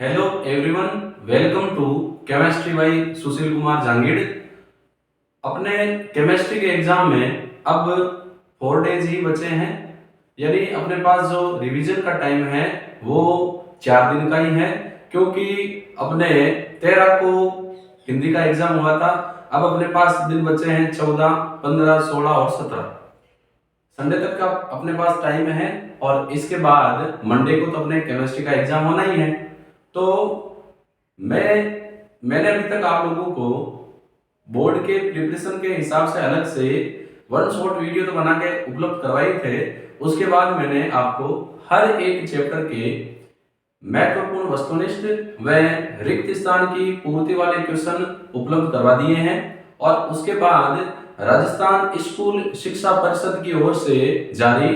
Hello everyone, welcome to chemistry by Sushil Kumar Jangid. अपने chemistry के exam में अब 4 डेज ही बचे हैं, यानी अपने पास जो रिवीजन का टाइम है वो 4 दिन का ही है, क्योंकि अपने 13 को हिंदी का एग्जाम हुआ था। अब अपने पास दिन बचे हैं 14, 15, 16 और 17। संडे तक का अपने पास टाइम है और इसके बाद मंडे को तो अपने केमिस्ट्री का एग्जाम होना ही है। तो मैंने अभी तक आप लोगों को बोर्ड के प्रिपरेशन के हिसाब से अलग से वन शॉट वीडियो तो बना के उपलब्ध करवाए थे। उसके बाद मैंने आपको हर एक चैप्टर के महत्वपूर्ण वस्तुनिष्ठ व रिक्त स्थान की पूर्ति वाले क्वेश्चन उपलब्ध करवा दिए हैं। और उसके बाद राजस्थान स्कूल शिक्षा परिषद की ओर से जारी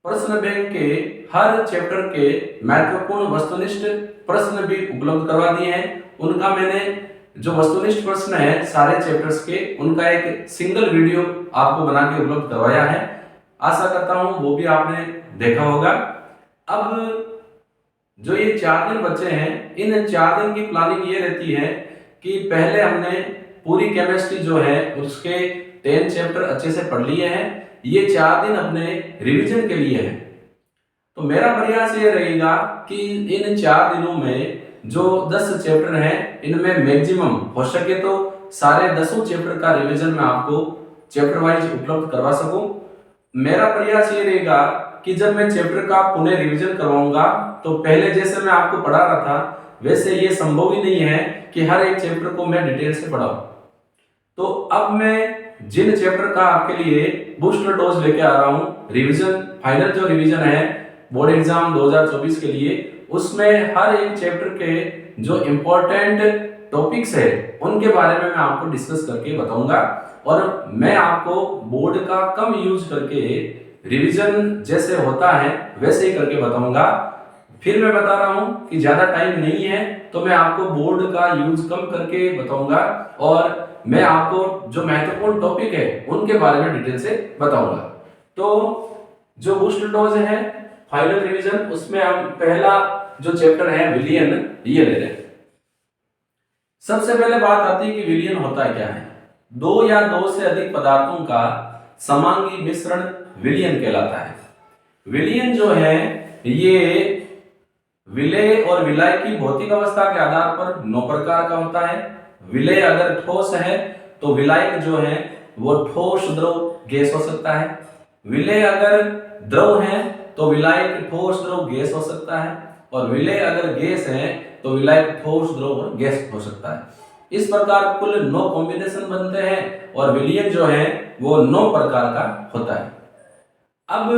प्रश्न बैंक के हर चैप्टर के महत्वपूर्ण वस्तुनिष्ठ प्रश्न भी उपलब्ध करवा दिए हैं। उनका मैंने जो वस्तुनिष्ठ प्रश्न है सारे चैप्टर्स के, उनका एक सिंगल वीडियो आपको बना के उपलब्ध करवाया है। आशा करता हूं वो भी आपने देखा होगा। अब जो ये 4 दिन बचे हैं, इन 4 दिन की प्लानिंग ये रहती है कि पहले हमने पूरी केमिस्ट्री जो है उसके 10 चैप्टर अच्छे से पढ़ लिए हैं। ये 4 दिन अपने रिवीजन के लिए है। तो मेरा प्रयास ये रहेगा कि इन 4 दिनों में जो 10 चैप्टर हैं इनमें मैक्सिमम हो सके तो सारे 10 चैप्टर का रिवीजन मैं आपको चैप्टर वाइज उपलब्ध करवा सकूं। मेरा प्रयास ये रहेगा कि जब मैं चैप्टर का पुनः रिवीजन करवाऊंगा तो पहले जैसे मैं आपको पढ़ा रहा था वैसे ये संभव ही नहीं है कि हर एक चैप्टर को मैं डिटेल से पढ़ाऊं। तो अब मैं जिन चैप्टर का आपके लिए बूस्टर डोज लेके आ रहा हूं, रिवीजन फाइनल जो रिवीजन है बोर्ड एग्जाम 2024 के लिए, उसमें हर एक चैप्टर के जो इम्पोर्टेंट टॉपिक्स है उनके बारे में मैं आपको डिस्कस करके बताऊंगा। और मैं आपको बोर्ड का कम यूज करके रिवीजन जैसे होता है वैसे ही करके बताऊंगा। फिर मैं बता रहा हूं कि ज्यादा टाइम नहीं है तो मैं आपको बोर्ड का यूज कम करके बताऊंगा और मैं आपको जो महत्वपूर्ण टॉपिक है उनके बारे में डिटेल से बताऊंगा। तो जो बूस्टर डोज है फाइनल रिवीजन, उसमें हम पहला जो चैप्टर है विलियन ये ले लें। सबसे पहले बात आती है कि विलियन होता क्या है। 2 या 2 से अधिक पदार्थों का समांगी मिश्रण विलियन कहलाता है। विलियन जो है ये विलेय और विलाय की भौतिक अवस्था के आधार पर 9 प्रकार का होता है। विलेय अगर ठोस है तो विलायक जो है वो ठोस द्रव गैस हो सकता है। विलेय अगर द्रव है तो विलायक ठोस द्रव गैस हो सकता है। और विलेय अगर गैस है तो विलायक ठोस द्रव और गैस हो सकता है। इस प्रकार कुल 9 कॉम्बिनेशन बनते हैं और विलियन जो है वो 9 प्रकार का होता है। अब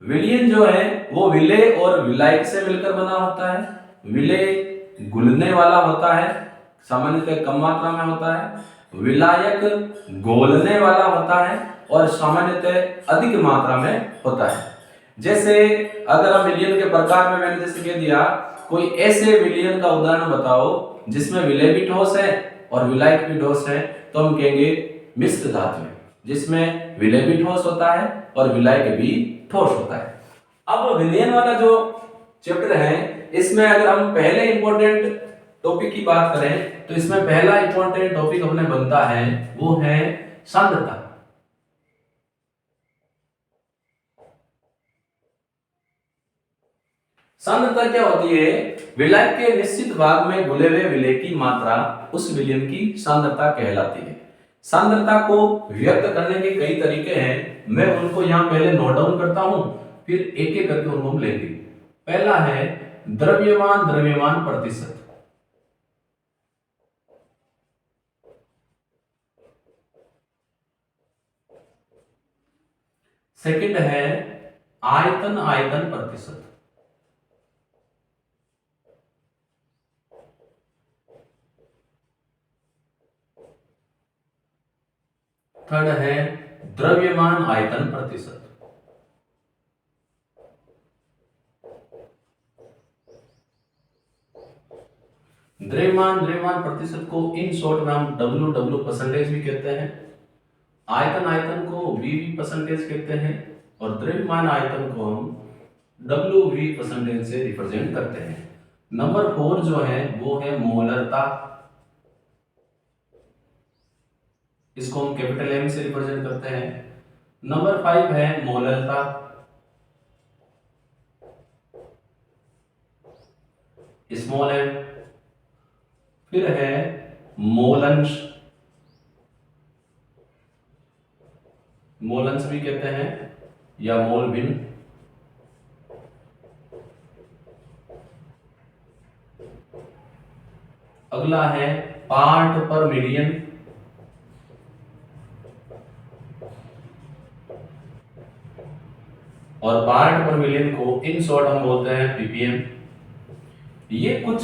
विलियन जो है वो विलेय और विलायक से मिलकर बना होता है। विलेय घुलने वाला होता है, सामान्यतः कम मात्रा में होता है। विलायक घोलने वाला होता है और सामान्यतः अधिक मात्रा में होता है। जैसे अगर हम विलियन के प्रकार में मैंने जैसे कह दिया, कोई ऐसे विलियन का उदाहरण बताओ जिसमें विलेय भी ठोस है और विलायक भी ठोस है, तो हम कहेंगे मिश्र धातु, जिसमें विलेय भी ठोस होता है और विलायक भी ठोस होता है। अब विलियन वाला जो चैप्टर है इसमें अगर हम पहले इंपॉर्टेंट टॉपिक की बात करें तो इसमें पहला इंपॉर्टेंट टॉपिक अपने बनता है वो है सांद्रता। सांद्रता क्या होती है? विलायक के निश्चित भाग में घुले हुए विलेय की मात्रा उस विलियन की सांद्रता कहलाती है। सांद्रता को व्यक्त करने के कई तरीके हैं, मैं उनको यहाँ पहले नोट डाउन करता हूं, फिर एक एक करके उनको हम लेंगे। पहला है द्रव्यमान द्रव्यमान प्रतिशत। सेकंड है आयतन आयतन प्रतिशत। थर्ड है द्रव्यमान आयतन प्रतिशत। द्रव्यमान द्रव्यमान प्रतिशत को इन शॉर्ट में हम W परसेंटेज भी कहते हैं। आयतन आयतन को V परसेंटेज कहते हैं और द्रव्यमान आयतन को हम WV परसेंटेज से रिप्रेजेंट करते हैं। नंबर 4 जो है वो है मोलरता, इसको हम कैपिटल एम से रिप्रेजेंट करते हैं। नंबर 5 है मोलरता, स्मॉल एम। फिर है मोलंश, मोलंश भी कहते हैं या मोल भिन्न। अगला है पार्ट पर मिलियन, और पार्ट पर मिलियन को इन शॉर्ट हम बोलते हैं पीपीएम। ये कुछ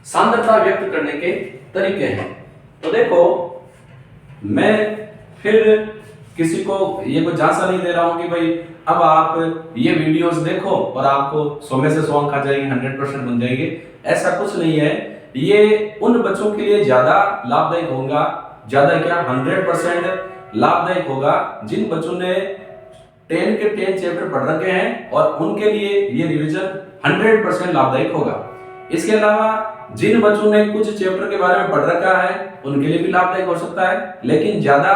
सांद्रता व्यक्त करने के तरीके हैं। तो देखो, मैं फिर किसी को ये कोई झांसा नहीं दे रहा हूं कि भाई अब आप ये वीडियोस देखो और आपको 100 में से 100 अंक आ जाएगी, 100% बन जाएगी। ऐसा कुछ नहीं है। ये उन बच्चों के लिए ज्यादा लाभदायक होगा, ज्यादा क्या 100% लाभदायक होगा जिन बच्चों ने 10 के 10 चैप्टर पढ़ रखे हैं, और उनके लिए ये रिवीजन 100% लाभदायक होगा। इसके अलावा जिन बच्चों ने कुछ चैप्टर के बारे में पढ़ रखा है उनके लिए भी लाभदायक हो सकता है, लेकिन ज्यादा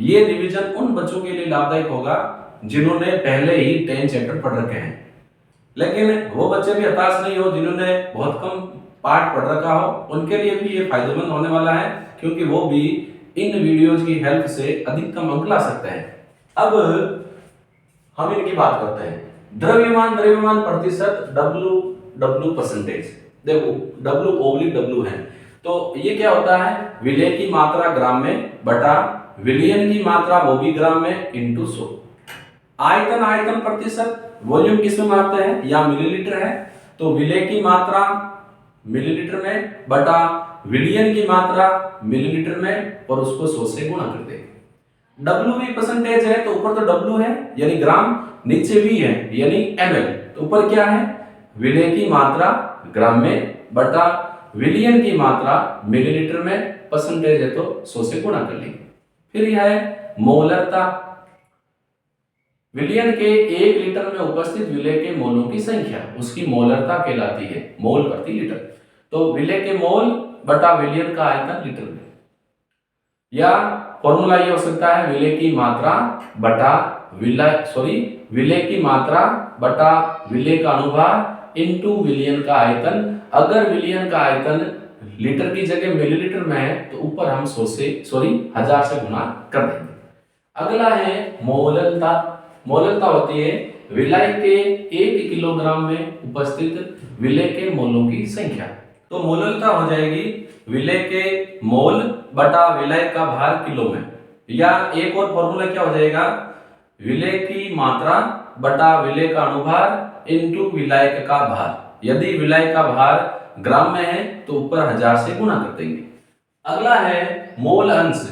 ये रिवीजन उन बच्चों के लिए लाभदायक होगा जिन्होंने पहले ही 10 चैप्टर पढ़ रखे हैं। लेकिन वो बच्चे भी हताश नहीं हो जिन्होंने बहुत कम पार्ट पढ़ रखा हो, उनके लिए भी ये फायदेमंद होने वाला है, क्योंकि वो भी इन वीडियोज की हेल्प से अधिकतम अंक ला सकते हैं। अब हम इनकी बात करते हैं। द्रव्यमान प्रतिशत, W परसेंटेज। देखो W है, तो ये क्या होता है, विलेय की मात्रा ग्राम में बटा विलियन की मात्रा वो भी ग्राम में इंटू 100। आयतन प्रतिशत, वॉल्यूम किसमें मापते हैं, या मिलीलीटर है, तो विलेय की मात्रा मिलीलीटर में बटा विलियन की मात्रा मिलीलीटर में, और उसको 100 से गुणा कर देंगे। W भी परसेंटेज है, तो ऊपर तो W है यानी ग्राम, नीचे भी है यानी ml, तो ऊपर क्या है, विलेय की मात्रा ग्राम में बटा विलियन की मात्रा मिलीलीटर में, परसेंटेज है तो 100 से गुणा कर लेंगे। फिर यह है मोलरता, विलियन के 1 लीटर में उपस्थित विलेय के मोलों की संख्या उसकी मोलरता कहलाती है, मोल प्रति लीटर। तो विलेय के मोल बटा विलियन का आयतन लीटर में, या फॉर्मूला ये हो सकता है विलेय की मात्रा बटा विलेय की मात्रा बटा विलेय का अनुभार इनटू विलियन का आयतन। अगर विलियन का आयतन लीटर की जगह मिलीलीटर में है तो ऊपर हम 1000 से गुणा कर देंगे। अगला है मोललता। मोललता होती है विलेय के 1 किलोग्राम में उपस्थित विलेय के मोलों की संख्या। तो मोललता हो जाएगी विलेय के मोल बटा विलेय का भार किलो में, या एक और फॉर्मूला क्या हो जाएगा, विलेय की मात्रा बटा विलेय का अनुभार इनटू विलेय का भार। यदि विलेय का भार ग्राम में है तो ऊपर 1000 से गुणा कर देंगे। अगला है मोल अंश।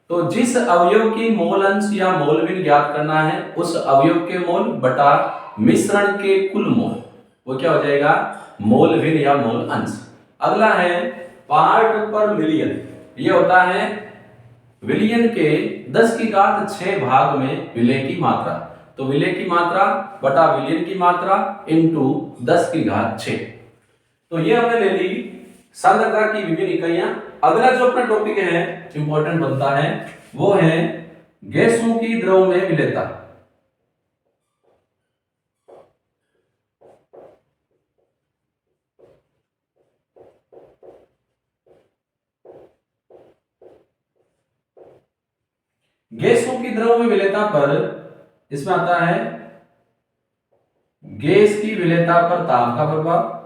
तो जिस अवयव की मोल अंश या मोल भिन्न ज्ञात करना है, उस अवयव के मोल बटा मिश्रण के कुल मोल, वो क्या हो जाएगा, मोल भिन्न या मोल अंश। अगला है पार्ट पर मिलियन। ये होता है विलियन के 10⁶ भाग में विलेय की मात्रा। तो विलेय की मात्रा बटा विलियन की मात्रा इंटू 10⁶। तो ये हमने ले ली सांद्रता की विभिन्न इकाइयां। अगला जो अपना टॉपिक है इंपॉर्टेंट बनता है वो है गैसों की द्रव में विलेयता। गैसों की द्रव में विलेयता पर इसमें आता है गैस की विलेयता पर ताप का प्रभाव,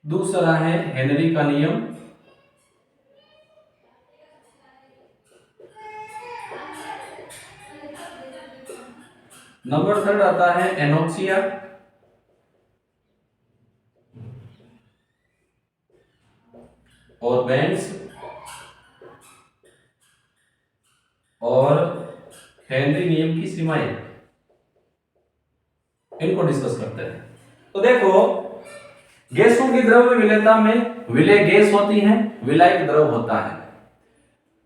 दूसरा है हेनरी का नियम, नंबर 3 आता है एनोक्सिया, और बेंड्स, और हेनरी नियम की सीमाएं, इनको डिस्कस करते हैं। तो देखो गैसों की द्रव्य विलेयता में विलेय गैस होती है, विलायक द्रव होता है।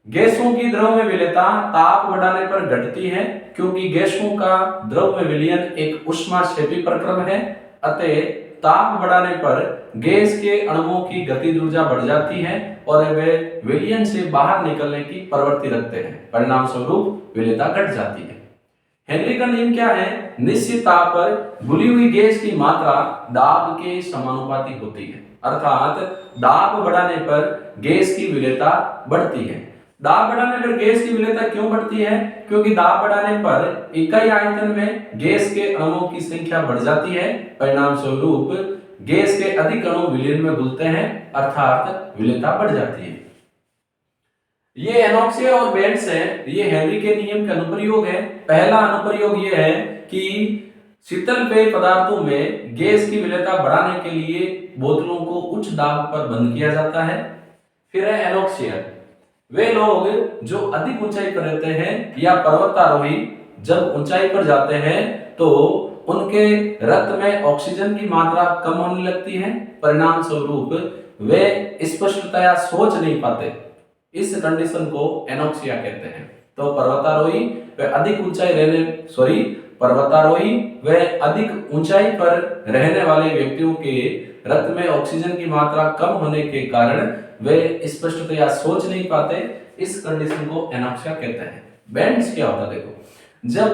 गैसों की द्रव में विलेयता ताप बढ़ाने पर घटती है, क्योंकि गैसों का द्रव में विलयन एक ऊष्माक्षेपी प्रक्रम है। अतः ताप बढ़ाने पर गैस के अणुओं की गतिज ऊर्जा बढ़ जाती है और वे विलयन से बाहर निकलने की प्रवृत्ति रखते हैं। परिणाम स्वरूप विलेयता घट जाती है। हेनरी का नियम क्या है? निश्चित ताप पर घुली हुई गैस की मात्रा दाब के समानुपाती होती है, अर्थात दाब बढ़ाने पर गैस की विलेयता बढ़ती है। दाब बढ़ाने पर गैस की विलेयता क्यों बढ़ती है? क्योंकि दाब बढ़ाने पर इकाई आयतन में गैस के अणुओं की संख्या बढ़ जाती है। परिणाम स्वरूप गैस के अधिक अणु विलयन में घुलते हैं, अर्थात विलेयता बढ़ जाती है। ये एनॉक्सिया और बेंड्स है, ये हेनरी के नियम का अनुप्रयोग है। पहला अनुप्रयोग ये है कि शीतल पेय पदार्थों में गैस की विलेयता बढ़ाने के लिए बोतलों को उच्च दाब पर बंद किया जाता है। फिर है एनॉक्सिया, वे लोग जो अधिक ऊंचाई पर रहते हैं या पर्वतारोही जब ऊंचाई पर जाते हैं तो उनके रक्त में ऑक्सीजन की मात्रा कम होने लगती है। परिणाम स्वरूप वे स्पष्टतया सोच नहीं पाते। इस कंडीशन को एनॉक्सिया कहते हैं। तो पर्वतारोही व अधिक ऊंचाई पर रहने वाले व्यक्तियों के रक्त में ऑक्सीजन की मात्रा कम होने के कारण वे स्पष्टतया सोच नहीं पाते। इस कंडीशन को एनॉक्सिया कहते हैं। बेंड्स क्या होता है? देखो, जब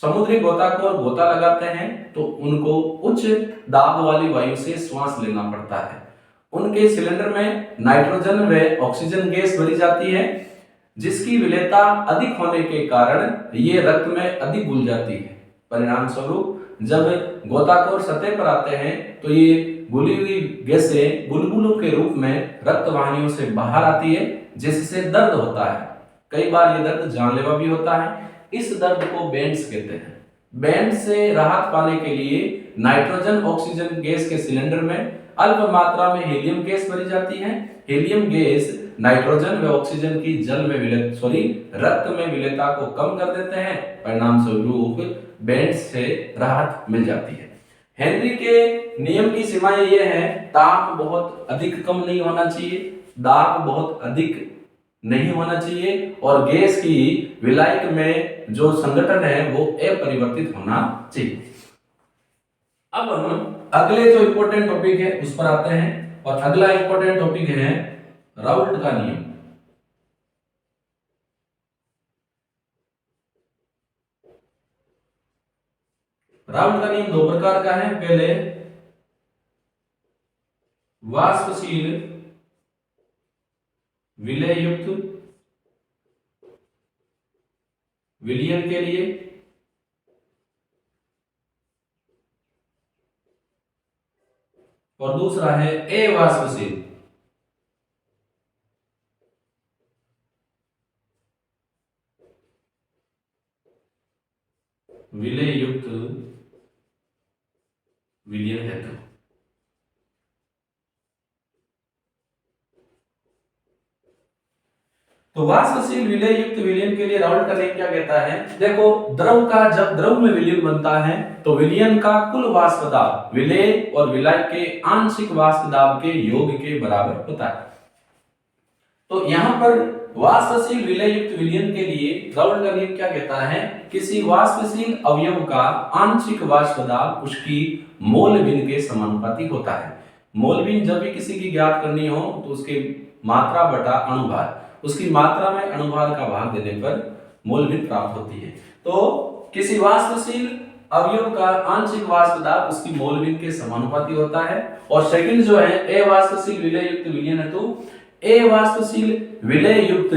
समुद्री गोताखोर गोता लगाते हैं तो उनको उच्च दाब वाली वायु से श्वास लेना पड़ता है। उनके सिलेंडर में नाइट्रोजन व ऑक्सीजन गैस भरी जाती है, जिसकी विलेयता अधिक होने के कारण ये रक्त में अधिक घुल जाती है। परिणाम स्वरूप जब गोताखोर सतह पर आते हैं तो ये घुली हुई गैसें बुलबुलों के रूप में रक्त वाहिनियों से बाहर आती है, जिससे दर्द होता है। कई बार ये दर्द जानलेवा भी होता है। इस दर्द को बेंड्स कहते हैं। बेंड से राहत पाने के लिए नाइट्रोजन ऑक्सीजन गैस के सिलेंडर में अल्प मात्रा में हीलियम गैस भरी जाती है। हीलियम गैस नाइट्रोजन व ऑक्सीजन की रक्त में विलेयता को कम कर देते हैं। परिणाम स्वरूप बेंड से राहत मिल जाती है। हेनरी के नियम की सीमाएं ये है, ताप बहुत अधिक कम नहीं होना चाहिए, दाब बहुत अधिक नहीं होना चाहिए और गैस की विलायक में जो संगठन है वो अपरिवर्तित होना चाहिए। अब हम अगले जो इंपॉर्टेंट टॉपिक है उस पर आते हैं और अगला इंपॉर्टेंट टॉपिक है राउल्ट का नियम। राउल्ट का नियम दो प्रकार का है। पहले वाष्पशील विलेय युक्त विलयन के लिए और दूसरा है अवाष्पशील विलेय युक्त विलयन हेतु। तो वाष्पशील विलेय युक्त विलयन के लिए राउल्ट का नियम क्या कहता है? देखो, द्रव का जब द्रव में विलयन बनता है तो विलयन का कुल वाष्प दाब विलेय और विलायक के आंशिक वाष्प दाब के योग के बराबर होता है। तो यहाँ पर वाष्पशील विलेय युक्त विलयन के लिए राउल्ट का नियम क्या कहता है? किसी वाष्पशील अवयव का आंशिक वाष्प दाब उसकी मोल भिन्न के समानुपाती होता है। मोल भिन्न जब भी किसी की ज्ञात करनी हो तो उसके मात्रा बटा अणुभार, उसकी मात्रा में अणुभार का भाग देने पर मोल भिन्न प्राप्त होती है। तो किसी वाष्पशील अवयव का आंशिक वाष्प दाब उसकी मोल भिन्न के समानुपाती होता है। और सेकंड जो है अवाष्पशील विलेय युक्त विलयन है, तो अवाष्पशील विलेय युक्त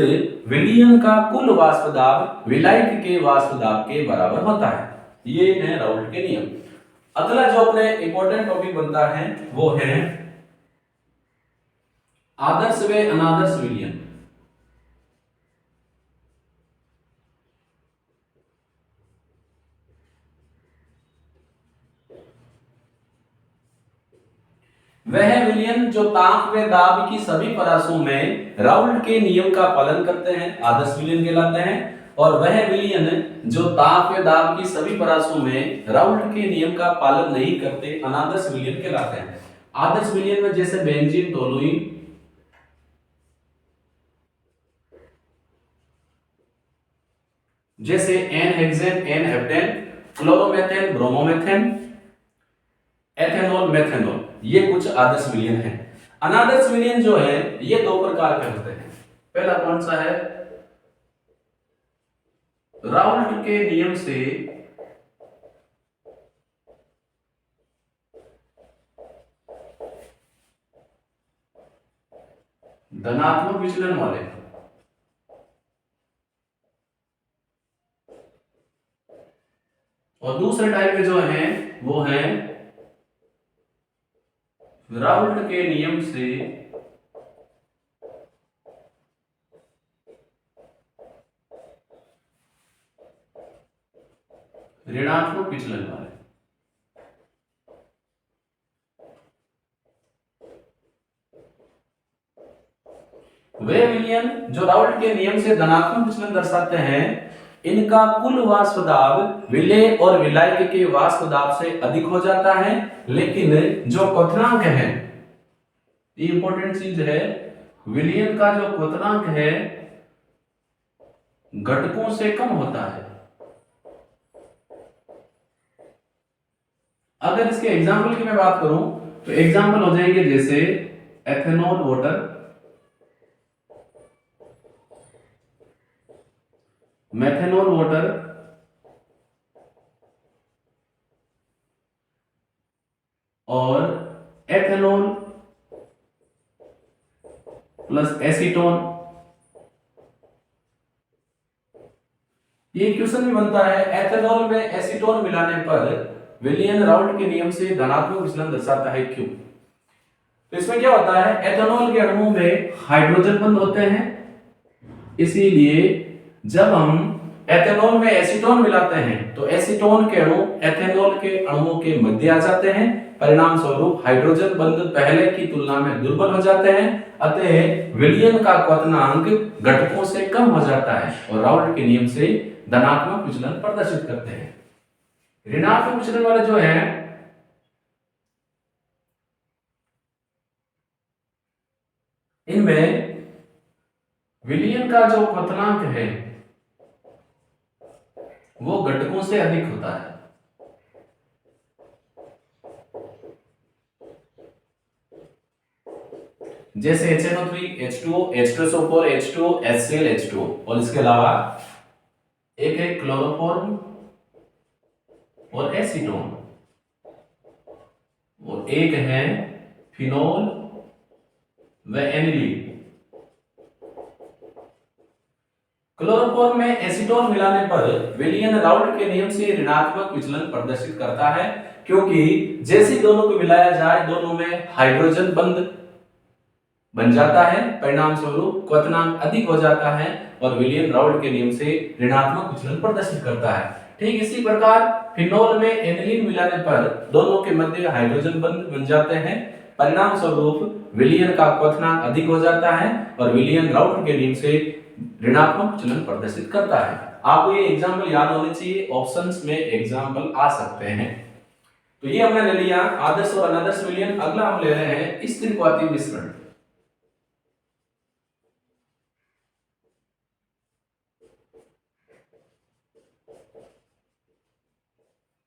विलयन का कुल वाष्प दाब विलायक के वाष्प दाब के बराबर होता है। ये है राउल्ट के नियम। अगला जो अपने इंपॉर्टेंट टॉपिक बनता है वो है आदर्श व अनादर्श विलयन। वह विलयन जो ताप व दाब की सभी परासों में राउल्ट के नियम का पालन करते हैं आदर्श विलयन कहलाते हैं, और वह विलयन जो ताप व दाब की सभी परासों में राउल्ट के नियम का पालन नहीं करते अनादर्श विलयन कहलाते हैं। आदर्श विलयन में जैसे बेंजीन, टोलुइन, जैसे n hexane, n heptane, chloromethane, bromomethane, ethanol, methanol, ये कुछ आदर्श विलयन है। अनादर्श विलयन जो है ये दो प्रकार के होते हैं। पहला कौन सा है? राउल्ट के नियम से धनात्मक विचलन वाले, और दूसरे टाइप के जो हैं वो हैं राउल्ट के नियम से ऋणात्मक विचलन वाले। वे विलयन जो राउल्ट के नियम से धनात्मक विचलन दर्शाते हैं, इनका कुल वाष्प दाब विलेय और विलायक के वाष्प दाब से अधिक हो जाता है, लेकिन जो क्वथनांक है, ये इंपॉर्टेंट चीज है, विलयन का जो क्वथनांक है घटकों से कम होता है। अगर इसके एग्जाम्पल की मैं बात करूं तो एग्जाम्पल हो जाएंगे जैसे एथेनॉल वाटर, मेथेनॉल वाटर, और एथेनॉल प्लस एसीटोन। ये क्वेश्चन भी बनता है, एथेनॉल में एसीटोन मिलाने पर विलियन राउल्ट के नियम से धनात्मक विचलन दर्शाता है, क्यों? तो इसमें क्या होता है, एथेनॉल के अणुओं में हाइड्रोजन बंध होते हैं, इसीलिए जब हम एथेनॉल में एसीटोन मिलाते हैं तो एसीटोन के अणु एथेनॉल के अणुओं के मध्य आ जाते हैं, परिणाम स्वरूप हाइड्रोजन बंध पहले की तुलना में दुर्बल हो जाते हैं, अतः विलयन का क्वथनांक घटकों से कम हो जाता है और राउल्ट के नियम से धनात्मक विचलन प्रदर्शित करते हैं। ऋणात्मक विचलन वाले जो है इनमें विलयन का जो क्वथनांक है वो घटकों से अधिक होता है। जैसे HNO3, H2O, H2SO4, H2O, HCl, H2O, और इसके अलावा एक है क्लोरोफॉर्म और एसीटोन, और एक है फिनोल व एनिलीन। क्लोरोफॉर्म में एसीटोन मिलाने पर विलयन राउल्ट के नियम से ऋणात्मक विचलन प्रदर्शित करता है, क्योंकि जैसे दोनों को मिलाया जाए दोनों में हाइड्रोजन बंध बन जाता है, परिणाम स्वरूप क्वथनांक अधिक हो जाता है और विलयन राउल्ट के नियम से ऋणात्मक विचलन प्रदर्शित करता है। ठीक इसी प्रकार फिनोल में एनिलीन मिलाने पर दोनों के मध्य हाइड्रोजन बंध बन जाते हैं, परिणाम स्वरूप विलयन का क्वथनांक अधिक हो जाता है और विलयन राउल्ट के नियम से ऋणात्मक विचलन प्रदर्शित करता है। आपको ये एग्जाम्पल याद होने चाहिए, ऑप्शंस में एग्जाम्पल आ सकते हैं। तो ये हमने ले लिया आदर्श और अनादर्श विलयन। अगला हम ले रहे हैं स्थिरक्वाती मिश्रण।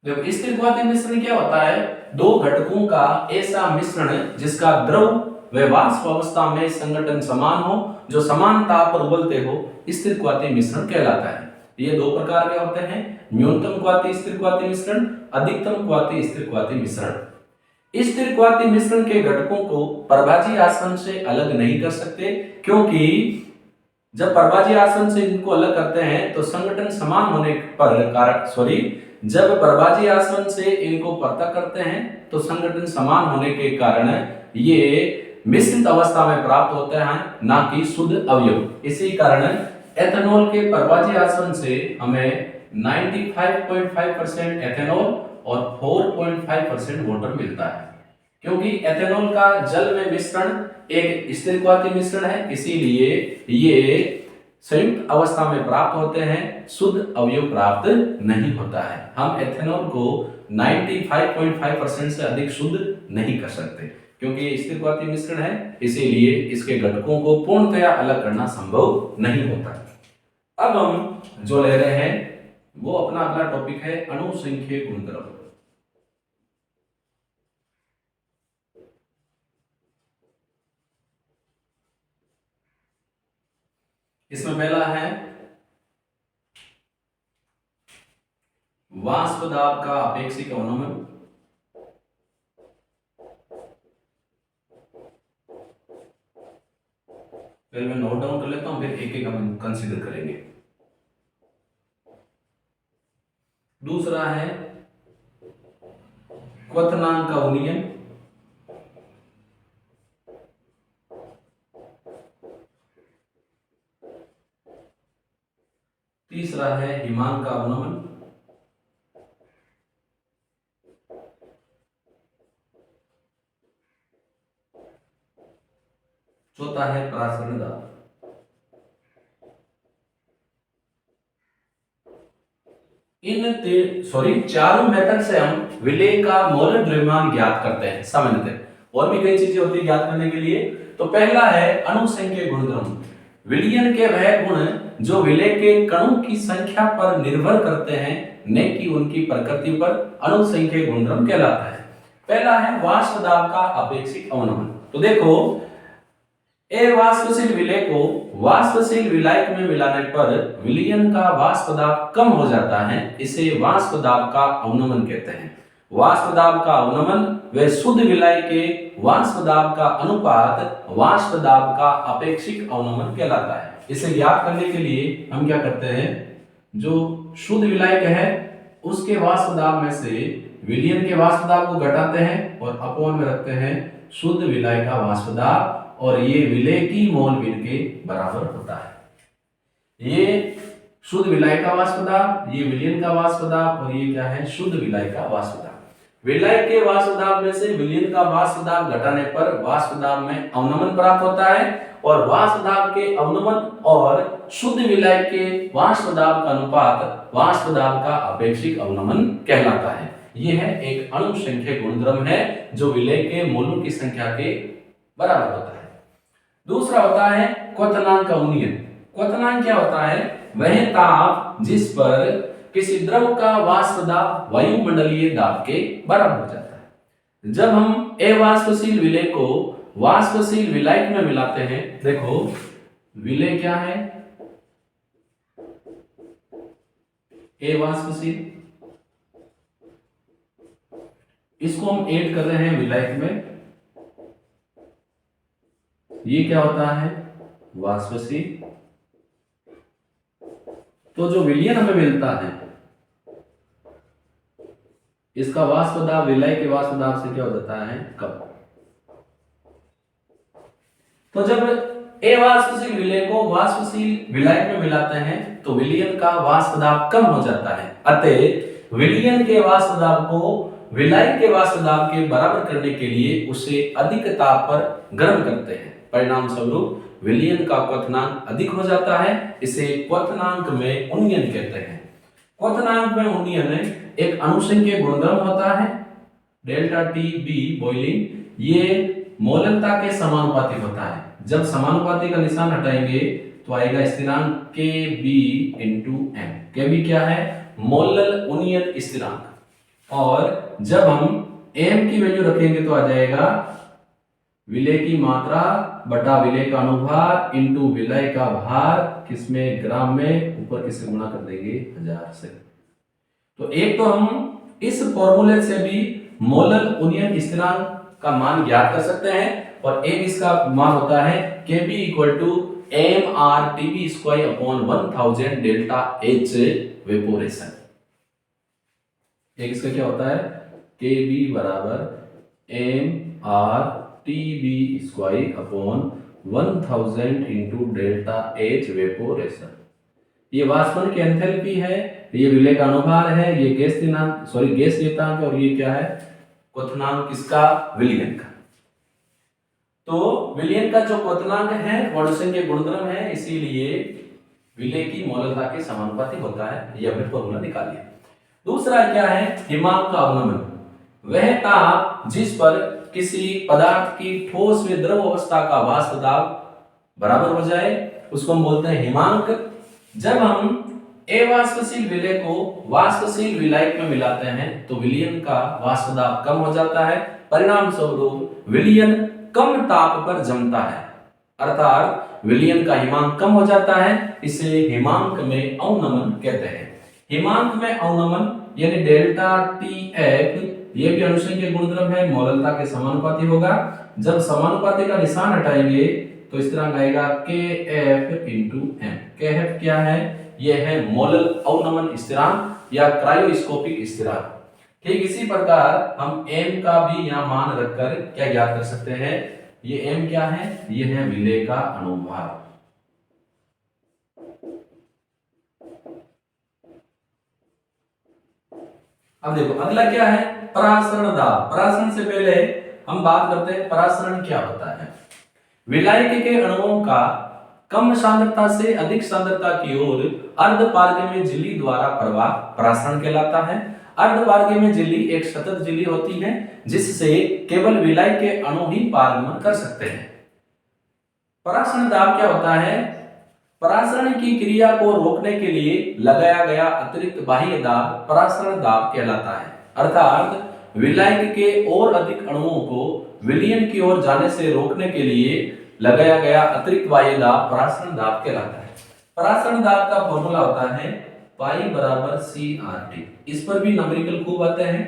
जब स्थिरक्वाती मिश्रण क्या होता है, दो घटकों का ऐसा मिश्रण जिसका द्रव व वाष्प अवस्था में संघटन समान हो, जो समान ताप पर उबलते हो, स्थिरक्वाती मिश्रण कहलाता है। ये दो प्रकार के होते हैं, न्यूनतम क्वाती स्थिरक्वाती मिश्रण, अधिकतम क्वाती स्थिरक्वाती मिश्रण। स्थिरक्वाती मिश्रण के घटकों को परभाजी आसवन से अलग नहीं कर सकते, क्योंकि जब परभाजी आसवन से इनको अलग करते हैं तो संघटन समान होने पर जब परभाजी आसवन से इनको पृथक करते हैं तो संघटन समान होने के कारण ये मिश्रित अवस्था में प्राप्त होते हैं, ना कि शुद्ध अवयव। इसी कारण एथेनॉल के परभाजी आसवन से हमें 95.5% एथेनॉल और 4.5% वाटर मिलता है, क्योंकि एथेनॉल का जल में मिश्रण एक स्थिरक्वाती मिश्रण है, इसीलिए ये संयुक्त अवस्था में प्राप्त होते हैं, शुद्ध अवयव प्राप्त नहीं होता है। हम एथेनॉल को 95.5% से अधिक शुद्ध नहीं कर सकते। क्योंकि ये स्थिरघाती मिश्रण है, इसीलिए इसके घटकों को पूर्णतया अलग करना संभव नहीं होता। अब हम जो ले रहे हैं वो अपना अगला टॉपिक है अणुसंख्यक गुणधर्म। इसमें पहला है वाष्प दाब का अपेक्षिक अवनमन। पहले मैं नोट डाउन कर लेता हूं, फिर एक एक हम कंसीडर करेंगे। दूसरा है क्वथनांक का उन्नयन। तीसरा है हिमांक का अवनमन। चौथा है प्रासरण दाब। चारों मेथड से हम विलेय का मोलर द्रव्यमान ज्ञात करते हैं सामान्यतः। और भी कई चीजें होती है ज्ञात करने के लिए। तो पहला है अणुसंख्यक गुणधर्म। विलयन के वह गुण जो विलेय के कणों की संख्या पर निर्भर करते हैं, न कि उनकी प्रकृति पर, अणुसंख्यक गुणधर्म कहलाता है। पहला है वाष्प दाब का अपेक्षिक अवनमन। तो देखो, अवाष्पशील विलेय को वाष्पशील विलायक में मिलाने पर विलयन का वाष्प दाब कम हो जाता है, इसे वाष्प दाब का अवनमन कहते हैं। वाष्प दाब का अवनमन व शुद्ध विलायक के वाष्प दाब का अनुपात वाष्प दाब का अपेक्षिक अवनमन कहलाता है। इसे ज्ञात करने के लिए हम क्या करते हैं, जो शुद्ध विलायक है उसके वाष्प दाब में से विलयन के वाष्प दाब को घटाते हैं और अपवन में रखते हैं शुद्ध विलायक का वाष्प दाब, और ये विलेय की मोल मीटर के बराबर होता है। ये शुद्ध विलायक का वाष्प दाब, ये विलयन का वाष्प दाब, और ये क्या है, शुद्ध विलायक का वाष्प दाब। विलायक के वाष्प दाब में से विलयन का वाष्प दाब घटाने पर वाष्प दाब में अवनमन प्राप्त होता है, और वाष्प दाब के अवनमन और शुद्ध विलायक के वाष्प दाब का अनुपात वाष्प दाब का अपेक्षिक अवनमन कहलाता है। यह है एक अणुसंख्यक गुणधर्म है जो विलेय के मोलों की संख्या के बराबर होता है। दूसरा होता है क्वथनांक का उन्नयन। क्वथनांक क्या होता है, वह ताप जिस पर किसी द्रव का वाष्प दाब वायुमंडलीय दाब के बराबर हो जाता है। जब हम अवाष्पशील विलेय को वाष्पशील विलायक में मिलाते हैं, देखो विलेय क्या है, अवाष्पशील, इसको हम ऐड कर रहे हैं विलायक में, ये क्या होता है, वाष्पशील। तो जो विलयन हमें मिलता है इसका वाष्प दाब विलायक के वाष्प दाब से क्या हो जाता है, कम। तो जब अवाष्पशील विलेय को वाष्पशील विलायक में मिलाते हैं तो विलयन का वाष्प दाब कम हो जाता है, अतः विलयन के वाष्प दाब को विलायक के वाष्प दाब के बराबर करने के लिए उसे अधिक ताप पर गर्म करते हैं। परिणाम स्वरूप विलयन का क्वथनांक अधिक हो जाता है, इसे क्वथनांक में उन्नयन कहते हैं। क्वथनांक में उन्नयन एक अणुसंख्यक गुणधर्म होता है, डेल्टा टी बी बॉइलिंग, ये मोलकता के समानुपाती होता है। जब समानुपाती का निशान हटाएंगे तो आएगा स्थिरांक के बी इंटू एम। के बी क्या है, मोलल उन्नयन स्थिरांक, और जब हम एम की वैल्यू रखेंगे तो आ जाएगा विलेय की मात्रा बटा विलेय का अनुभार इंटू विलेय का भार, किसमें, ग्राम में, ऊपर किससे गुणा कर देंगे, 1000 से। तो एक तो हम इस फॉर्मूले से भी मोलल उन्नयन स्थिरांक का मान ज्ञात कर सकते हैं, और एक इसका मान होता है Kb equal to M R T B square upon 1000 delta H vaporisation. एक इसका क्या होता है, Kb बराबर M R T B square upon 1000 into delta H vaporisation. ये वाष्पन की एंथैल्पी है, ये विलेय का अनुभार है, ये गैस नियतांक, और ये क्या है, क्वथनांक किसका, विलयन का। तो विलयन का जो क्वथनांक है अणुसंख्यक गुणधर्म है, इसीलिए विलेय की मोलकता के समानुपाती होता है। ये हमने फॉर्मूला निकाल लिया। दूसरा क्या है, हिमांक का अवनमन। वह ताप जिस पर किसी पदार्थ की ठोस व द्रव अवस्था का वाष्प दाब बराबर हो जाए उसको हम बोलते हैं हिमांक। जब हम अवाष्पशील विलय को वाष्पशील विलायक में मिलाते हैं तो विलयन का वाष्प दाब कम हो जाता है, परिणाम स्वरूप विलयन कम ताप पर जमता है, अर्थात विलयन का हिमांक कम हो जाता है। इसे हिमांक में अवनमन कहते हैं। हिमांक में अवनमन यानी डेल्टा टी एफ ये भी अनुसंख्यिक गुणधर्म है, मोलरता के समानुपाती होगा। जब समानुपाती का निशान हटाएंगे तो इस तरह आएगा KF इंटू एम। KF क्या है? यह है मोलल अवनमन स्थिरांक या क्रायोस्कोपिक स्थिरांक। ठीक इसी प्रकार हम m का भी यहाँ मान रखकर क्या ज्ञात कर सकते हैं? ये m क्या है? ये है विलेय का अनुभाग। अब देखो अगला क्या है? परासरण दाब। परासरण से पहले हम बात करते हैं परासरण क्या होता है। विलायक के अणुओं का कम सांद्रता से अधिक सांद्रता की ओर अर्धपारगम्य झिल्ली द्वारा प्रवाह परासरण कहलाता है। अर्धपारगम्य झिल्ली एक सतत झिल्ली होती है जिससे केवल विलायक के अणु ही पारगमन कर सकते हैं। परासरण दाब क्या होता है? परासरण की क्रिया को रोकने के लिए लगाया गया अतिरिक्त बाह्य दाब परासरण दाब कहलाता है, अर्थात विलायक के और अधिक अणुओं को विलयन की ओर जाने से रोकने के लिए लगाया गया अतिरिक्त बाह्य दाब परासरण दाब कहलाता है। परासरण दाब का फॉर्मूला होता है पाई बराबर CRT। इस पर भी न्यूमेरिकल खूब आते हैं।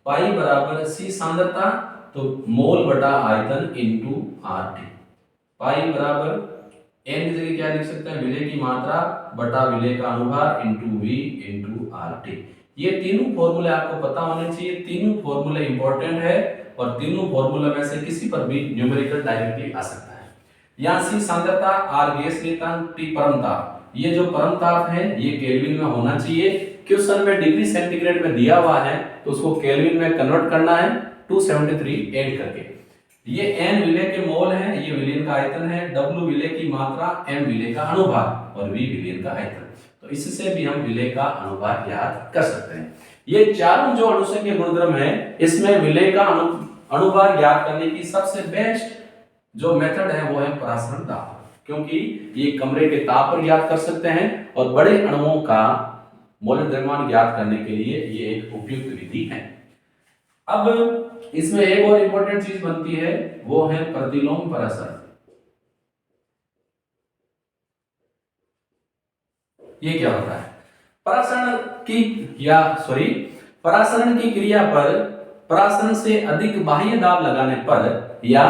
पाई बराबर C सांद्रता तो मोल बटा आयतन इनटू RT। पाई बराबर n की जगह क्या लिख सकते हैं? विलेय की मात्रा बटा विलेय का अनुभार इनटू V इनटू RT। ये तीनों फॉर्मूले आपको पता होने चाहिए। तीनों फॉर्मूले इंपॉर्टेंट है और तीनों फॉर्मूले में से किसी पर भी न्यूमेरिकल डायरेक्टली आ सकता है। यहाँ C सांद्रता, R गैस नियतांक, T परम ताप। ये जो परम ताप है ये केल्विन में होना चाहिए। क्वेश्चन में डिग्री सेंटीग्रेड में दिया हुआ है तो उसको केल्विन में कन्वर्ट करना है 273 ऐड करके। ये n विलेय के मोल है, ये विलयन का आयतन है, W विलेय की मात्रा, m विलेय का अनुभाग और V विलयन का आयतन। तो इससे भी हम विलेय का अनुभाग ज्ञात कर सकते हैं। ये चारों जो अनुसंख्यिक गुणधर्म है इसमें विलेय का अनुभाग ज्ञात करने की सबसे बेस्ट जो मेथड है वो है परासरण दाब, क्योंकि ये कमरे के ताप पर ज्ञात कर सकते हैं और बड़े अणुओं का मोलर द्रव्यमान ज्ञात करने के लिए ये एक उपयुक्त विधि है। अब इसमें एक और इंपॉर्टेंट चीज बनती है वो है प्रतिलोम परासरण। ये क्या होता है? परासरण की क्रिया पर परासरण से अधिक बाह्य दाब लगाने पर या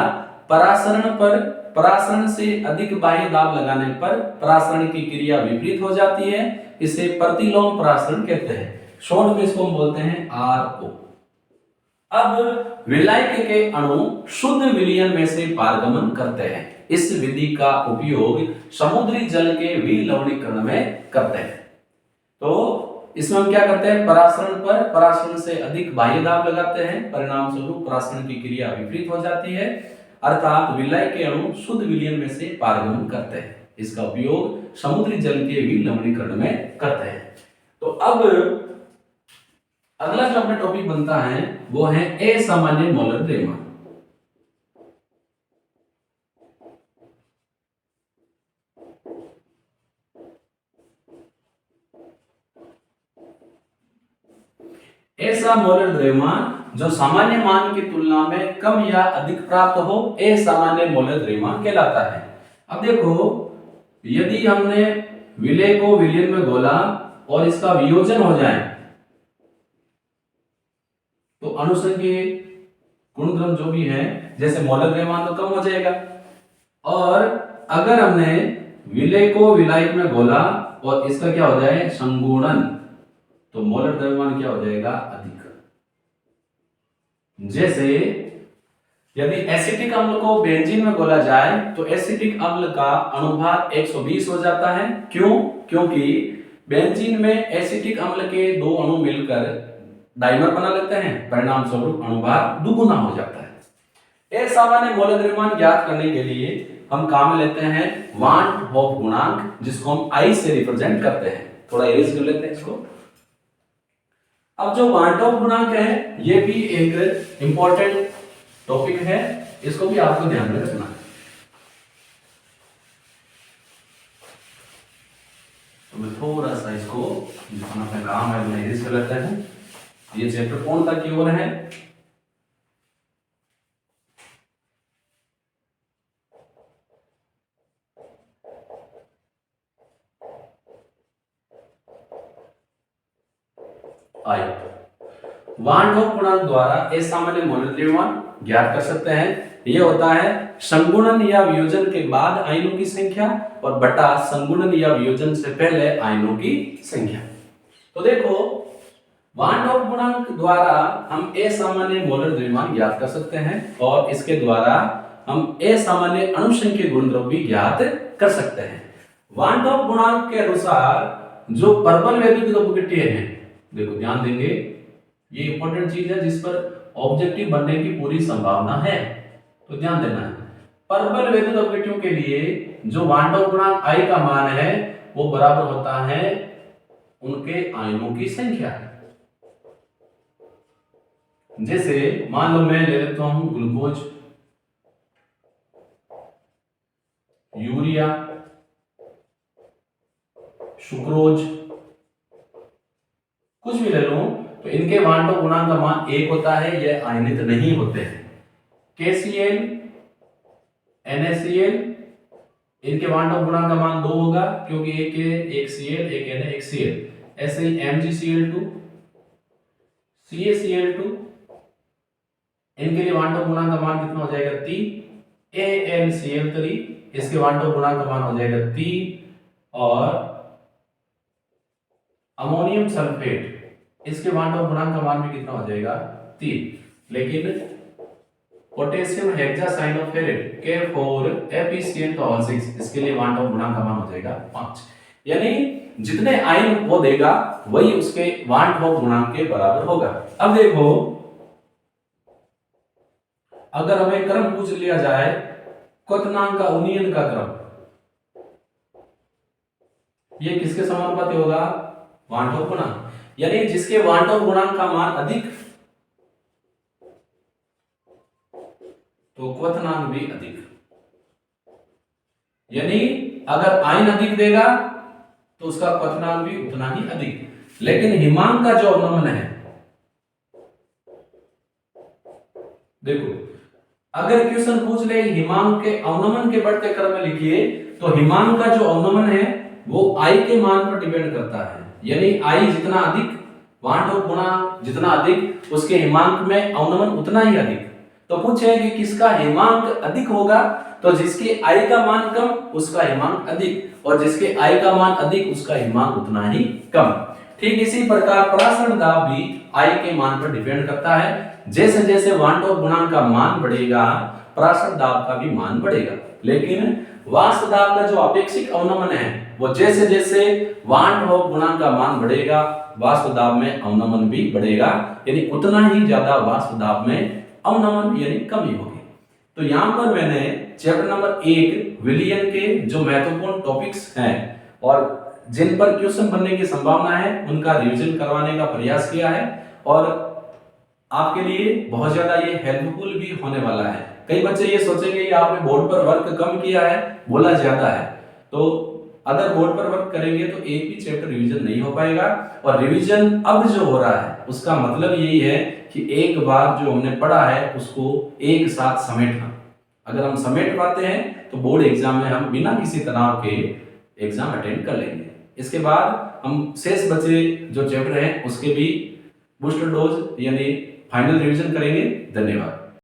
परासरण से अधिक बाह्य दाब लगाने पर परासरण की क्रिया विपरीत हो जाती है। इसे प्रतिलोम परासरण कहते हैं। शॉर्ट में इसको हम बोलते हैं RO। अब विलायक के अणु शुद्ध विलयन में से पारगमन करते हैं। इस विधि का उपयोग समुद्री जल के विलवणीकरण में करते हैं। तो इसमें हम क्या करते हैं? परासरण पर परासरण से अधिक बाह्य दाब लगाते हैं, परिणाम स्वरूप परासरण की क्रिया विपरीत हो जाती है, अर्थात विलायक के अणु शुद्ध विलयन में से पारगमन करते हैं। इसका उपयोग समुद्री जल के विलवणीकरण में करते हैं। तो अब अगला जो अपना टॉपिक बनता है वो है असामान्य मोलर द्रव्यमान। ऐसा मोलर द्रव्यमान जो सामान्य मान की तुलना में कम या अधिक प्राप्त हो असामान्य मोलर द्रव्यमान कहलाता है। अब देखो यदि हमने विलेय को विलयन में घोला और इसका वियोजन हो जाए तो अनुसंख्यिक गुणधर्म जो भी है जैसे मोलर द्रव्यमान तो कम हो जाएगा, और अगर हमने विलेय को विलायक में घोला और इसका क्या हो जाए संगुणन तो मोलर द्रव्यमान क्या हो जाएगा अधिक। जैसे यदि एसिटिक अम्ल को बेंजीन में घोला जाए तो एसिटिक अम्ल का अनुभाग 120 हो जाता है। क्यों? क्योंकि बेंजीन में एसिटिक अम्ल के दो अणु मिलकर डाइमर बना लेते हैं, परिणाम स्वरूप अनुभाग दुगुना हो जाता है। असामान्य मोलर द्रव्यमान ज्ञात करने के लिए हम काम में लेते हैं वान होफ गुणांक, जिसको हम I से रिप्रेजेंट करते हैं। थोड़ा इरेज कर लेते हैं इसको। अब जो वान होफ गुणांक है ये भी एक इंपॉर्टेंट टॉपिक है, इसको भी आपको ध्यान में रखना है। तो मैं थोड़ा सा इसको जितना अपना काम है मैं इरेज कर लेते हैं। ये चैप्टर कौन सा की ओर है? आई। वान डॉक गुणांक द्वारा असामान्य मौलिक द्रव्यमान ज्ञात कर सकते हैं। यह होता है संगुणन या वियोजन के बाद आयनों की संख्या और बटा संगुणन या वियोजन से पहले आयनों की संख्या। तो देखो, वान डॉक गुणांक द्वारा हम असामान्य मोलर द्रव्यमान ज्ञात कर सकते हैं और इसके द्वारा हम असामान्य अणुसंख्यक गुणद्रव्य भी ज्ञात कर सकते हैं। वान डॉक गुणांक के अनुसार जो प्रबल वैद्युत अपघट्य है, देखो ध्यान देंगे, ये इंपॉर्टेंट चीज है जिस पर ऑब्जेक्टिव बनने की पूरी संभावना है, तो ध्यान देना है। प्रबल वैद्युत अपघट्यों के लिए जो वान डॉक गुणांक I का मान है वो बराबर होता है उनके आयनों की संख्या। जैसे मान लो मैं ले लेता हूं ग्लूकोज, यूरिया, सुक्रोज, कुछ भी ले लूं, तो इनके वान डॉक गुणांक का मान 1 होता है, यह आयनित नहीं होते हैं। KCl, NaCl, इनके वान डॉक गुणांक का मान 2 होगा क्योंकि एक Cl, एक Na, एक Cl। ऐसे ही MgCl2, CaCl2, इनके लिए वान डॉक गुणांक का मान कितना हो जाएगा? 3। AnCl3, इसके वान डॉक गुणांक का मान हो जाएगा 3। और अमोनियम सल्फेट, इसके वान डॉक गुणांक का मान भी कितना हो जाएगा? 3। लेकिन पोटेशियम हेक्सासाइनोफेरेट K4FeCl6, इसके लिए वान डॉक गुणांक का मान हो जाएगा 5। यानी जितने आयन वो देगा वही उसके वान डॉक गुणांक के बराबर होगा। अब देखो, अगर हमें क्रम पूछ लिया जाए क्वथनांक का उन्नयन का क्रम, ये किसके समानुपाती होगा? वान डॉक गुणांक। यानी जिसके वान डॉक गुणांक का मान अधिक तो क्वथनांक भी अधिक। यानी अगर आयन अधिक देगा तो उसका क्वथनांक भी उतना ही अधिक। लेकिन हिमांक का जो अवनमन है, देखो अगर क्वेश्चन पूछ ले हिमांक के अवनमन के बढ़ते क्रम में लिखिए, तो हिमांक का जो अवनमन है वो I के मान पर डिपेंड करता है। यानी I जितना अधिक, वान डॉक गुणांक जितना अधिक, उसके हिमांक में अवनमन उतना ही अधिक। तो पूछे कि किसका हिमांक अधिक होगा, तो जिसके I का मान कम उसका हिमांक अधिक, और जिसके I का मान अधिक उसका हिमांक उतना ही कम। ठीक इसी प्रकार परासरण दाब भी I के मान पर डिपेंड करता है। जैसे जैसे वान डॉक गुणांक का मान बढ़ेगा परासरण दाब का भी मान बढ़ेगा। लेकिन वाष्प दाब का जो अपेक्षित अवनमन है वो जैसे जैसे वान डॉक गुणांक का मान बढ़ेगा वाष्प दाब में अवनमन भी बढ़ेगा, यानी उतना ही ज्यादा वाष्प दाब में अवनमन यानी कमी होगी। तो यहाँ पर मैंने चैप्टर नंबर 1 विलियन के जो महत्वपूर्ण टॉपिक्स हैं और जिन पर क्वेश्चन बनने की संभावना है उनका रिवीजन करवाने का प्रयास किया है, और आपके लिए बहुत ज्यादा ये हेल्पफुल भी होने वाला है। कई बच्चे ये सोचेंगे कि आपने बोर्ड पर वर्क कम किया है, बोला ज्यादा है, तो अगर बोर्ड पर वर्क करेंगे तो एक भी चैप्टर रिवीजन नहीं हो पाएगा। और रिवीजन अब जो हो रहा है उसका मतलब यही है कि एक बार जो हमने पढ़ा है उसको एक साथ समेटना। अगर हम समेट पाते हैं तो बोर्ड एग्जाम में हम बिना किसी तनाव के एग्जाम अटेंड कर लेंगे। इसके बाद हम शेष बचे जो चैप्टर हैं उसके भी बूस्टर डोज यानी फाइनल रिवीजन करेंगे। धन्यवाद।